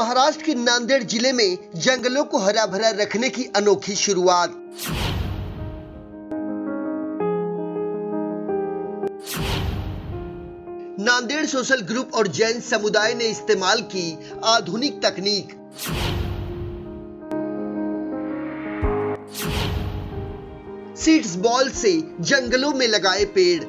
महाराष्ट्र के नांदेड़ जिले में जंगलों को हरा भरा रखने की अनोखी शुरुआत। नांदेड़ सोशल ग्रुप और जैन समुदाय ने इस्तेमाल की आधुनिक तकनीक। सीड्स बॉल से जंगलों में लगाए पेड़।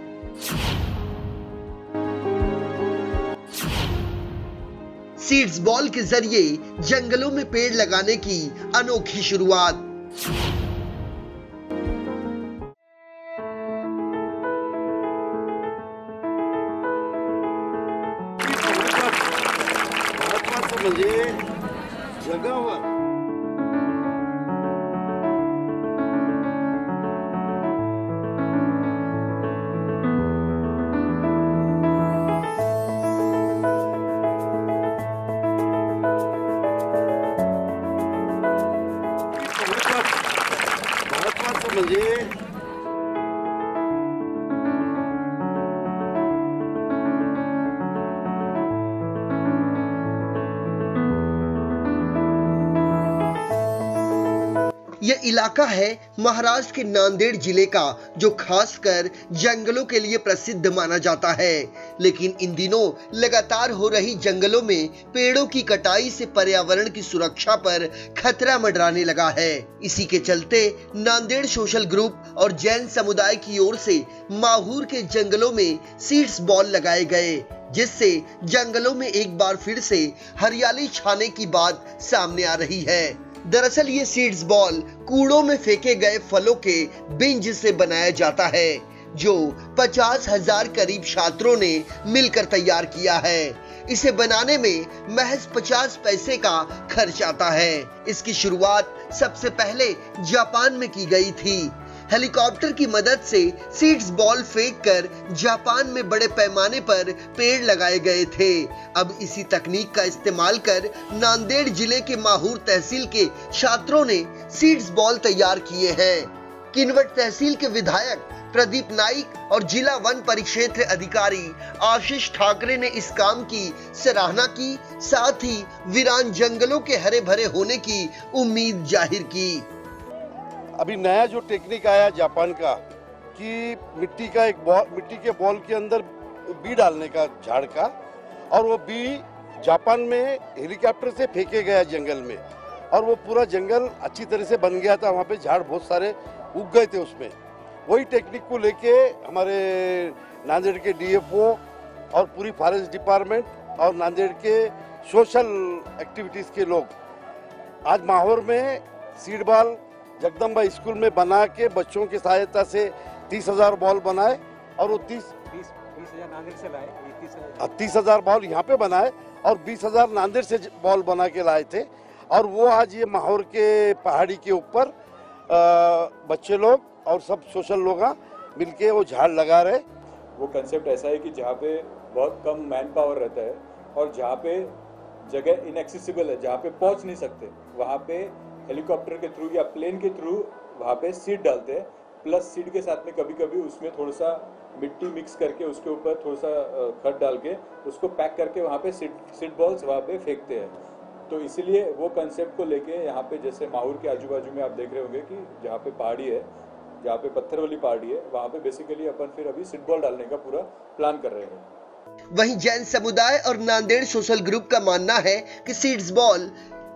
सीड्स बॉल के जरिए जंगलों में पेड़ लगाने की अनोखी शुरुआत। म्हणजे जगावर महत्वाचं म्हणजे यह इलाका है महाराष्ट्र के नांदेड़ जिले का, जो खासकर जंगलों के लिए प्रसिद्ध माना जाता है। लेकिन इन दिनों लगातार हो रही जंगलों में पेड़ों की कटाई से पर्यावरण की सुरक्षा पर खतरा मंडराने लगा है। इसी के चलते नांदेड़ सोशल ग्रुप और जैन समुदाय की ओर से माहूर के जंगलों में सीड्स बॉल लगाए गए, जिससे जंगलों में एक बार फिर से हरियाली छाने की बात सामने आ रही है। दरअसल ये सीड्स बॉल कूड़ों में फेंके गए फलों के बिंज से बनाया जाता है, जो 50,000 करीब छात्रों ने मिलकर तैयार किया है। इसे बनाने में महज 50 पैसे का खर्च आता है। इसकी शुरुआत सबसे पहले जापान में की गई थी। हेलीकॉप्टर की मदद से सीड्स बॉल फेंककर जापान में बड़े पैमाने पर पेड़ लगाए गए थे। अब इसी तकनीक का इस्तेमाल कर नांदेड़ जिले के माहूर तहसील के छात्रों ने सीड्स बॉल तैयार किए हैं। किनवट तहसील के विधायक प्रदीप नाइक और जिला वन परिक्षेत्र अधिकारी आशीष ठाकरे ने इस काम की सराहना की, साथ ही वीरान जंगलों के हरे भरे होने की उम्मीद जाहिर की। अभी नया जो टेक्निक आया जापान का कि मिट्टी के बॉल के अंदर बी डालने का झाड़ का, और वो बी जापान में हेलीकॉप्टर से फेंके गया जंगल में, और वो पूरा जंगल अच्छी तरह से बन गया था। वहाँ पे झाड़ बहुत सारे उग गए थे उसमें। वही टेक्निक को लेके हमारे नांदेड़ के डीएफओ और पूरी फॉरेस्ट डिपार्टमेंट और नांदेड़ के सोशल एक्टिविटीज़ के लोग आज माहौर में सीड बॉल जगदम्बा स्कूल में बना के बच्चों की सहायता से 30,000 बॉल बनाए, और वो 30,000 नांदेड़ से लाए, 30,000 बॉल यहाँ पे बनाए और 20,000 नांदेड़ से बॉल बना के लाए थे। और वो आज ये माहौर के पहाड़ी के ऊपर बच्चे लोग और सब सोशल लोग मिलके वो झाड़ लगा रहे। वो कंसेप्ट ऐसा है कि जहाँ पे बहुत कम मैन पावर रहता है और जहाँ पे जगह इनएक्सेसिबल है, जहाँ पे पहुँच नहीं सकते, वहाँ पे हेलीकॉप्टर के थ्रू या प्लेन के थ्रू वहाँ पे सीड डालते हैं। प्लस सीड के साथ में कभी कभी उसमें थोड़ा सा मिट्टी मिक्स करके उसके ऊपर थोड़ा सा खत डाल के उसको पैक करके वहाँ पे सीड बॉल्स वहाँ पे फेंकते हैं। तो इसीलिए वो कंसेप्ट को लेके यहाँ पे जैसे माहूर के आजू बाजू में आप देख रहे होंगे कि जहाँ पे पहाड़ी है, जहाँ पे पत्थर वाली पहाड़ी है, वहाँ पे बेसिकली अपन फिर अभी सीड बॉल डालने का पूरा प्लान कर रहे हैं। वहीं जैन समुदाय और नांदेड़ सोशल ग्रुप का मानना है कि सीड्स बॉल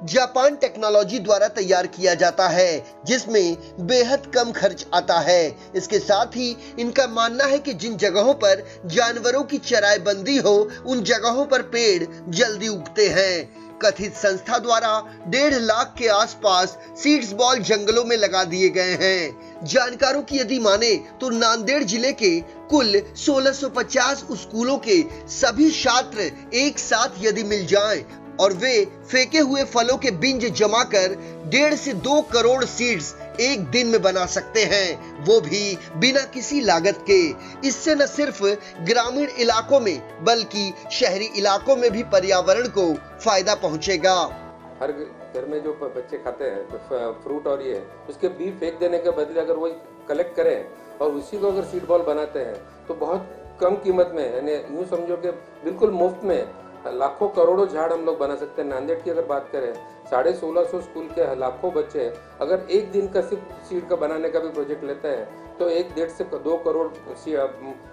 जापान टेक्नोलॉजी द्वारा तैयार किया जाता है, जिसमें बेहद कम खर्च आता है। इसके साथ ही इनका मानना है कि जिन जगहों पर जानवरों की चराईबंदी हो, उन जगहों पर पेड़ जल्दी उगते हैं। कथित संस्था द्वारा 1.5 लाख के आसपास सीड्स बॉल जंगलों में लगा दिए गए हैं। जानकारों की यदि माने तो नांदेड़ जिले के कुल 1650 स्कूलों के सभी छात्र एक साथ यदि मिल जाएं और वे फेंके हुए फलों के बिंज जमा कर 1.5 से 2 करोड़ सीड्स एक दिन में बना सकते हैं, वो भी बिना किसी लागत के। इससे न सिर्फ ग्रामीण इलाकों में बल्कि शहरी इलाकों में भी पर्यावरण को फायदा पहुंचेगा। हर घर में जो बच्चे खाते हैं तो फ्रूट और ये उसके बीज फेंक देने के बदले अगर वो कलेक्ट करें और उसी को अगर सीड बॉल बनाते हैं तो बहुत कम कीमत में, यानी यूँ समझो कि बिल्कुल मुफ्त में लाखों करोड़ों झाड़ हम लोग बना सकते हैं। नांदेड़ की अगर बात करें, 1650 स्कूल के लाखों बच्चे अगर एक दिन का सिर्फ सीड का बनाने का भी प्रोजेक्ट लेते हैं तो 1.5 से 2 करोड़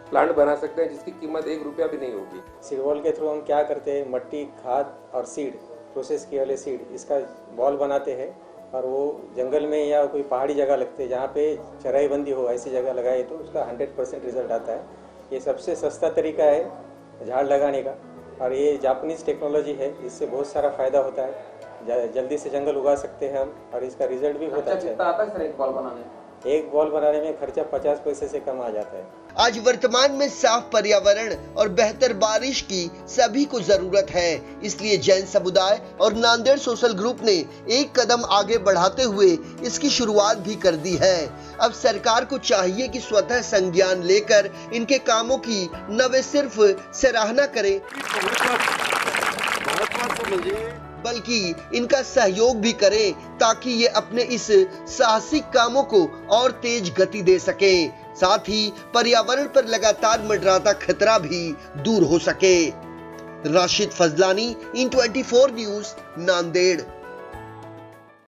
प्लांट बना सकते हैं, जिसकी कीमत 1 रुपया भी नहीं होगी। सीड बॉल के थ्रू हम क्या करते हैं, मट्टी, खाद और सीड, प्रोसेस किए वाले सीड, इसका बॉल बनाते हैं और वो जंगल में या कोई पहाड़ी जगह लगते हैं जहाँ पे चराई बंदी हो, ऐसी जगह लगाए तो उसका 100% रिजल्ट आता है। ये सबसे सस्ता तरीका है झाड़ लगाने का और ये जापानीज टेक्नोलॉजी है, इससे बहुत सारा फायदा होता है, जल्दी से जंगल उगा सकते हैं हम और इसका रिजल्ट भी बहुत अच्छा है। आता है सर एक बॉल बनाने? एक बॉल बनाने में खर्चा 50 पैसे से कम आ जाता है। आज वर्तमान में साफ पर्यावरण और बेहतर बारिश की सभी को जरूरत है, इसलिए जैन समुदाय और नांदेड़ सोशल ग्रुप ने एक कदम आगे बढ़ाते हुए इसकी शुरुआत भी कर दी है। अब सरकार को चाहिए कि स्वतः संज्ञान लेकर इनके कामों की न वे सिर्फ सराहना करे बल्कि इनका सहयोग भी करे, ताकि ये अपने इस साहसिक कामों को और तेज गति दे सके, साथ ही पर्यावरण पर लगातार मंडराता खतरा भी दूर हो सके। राशिद फजलानी, इन 24 न्यूज़, नांदेड़।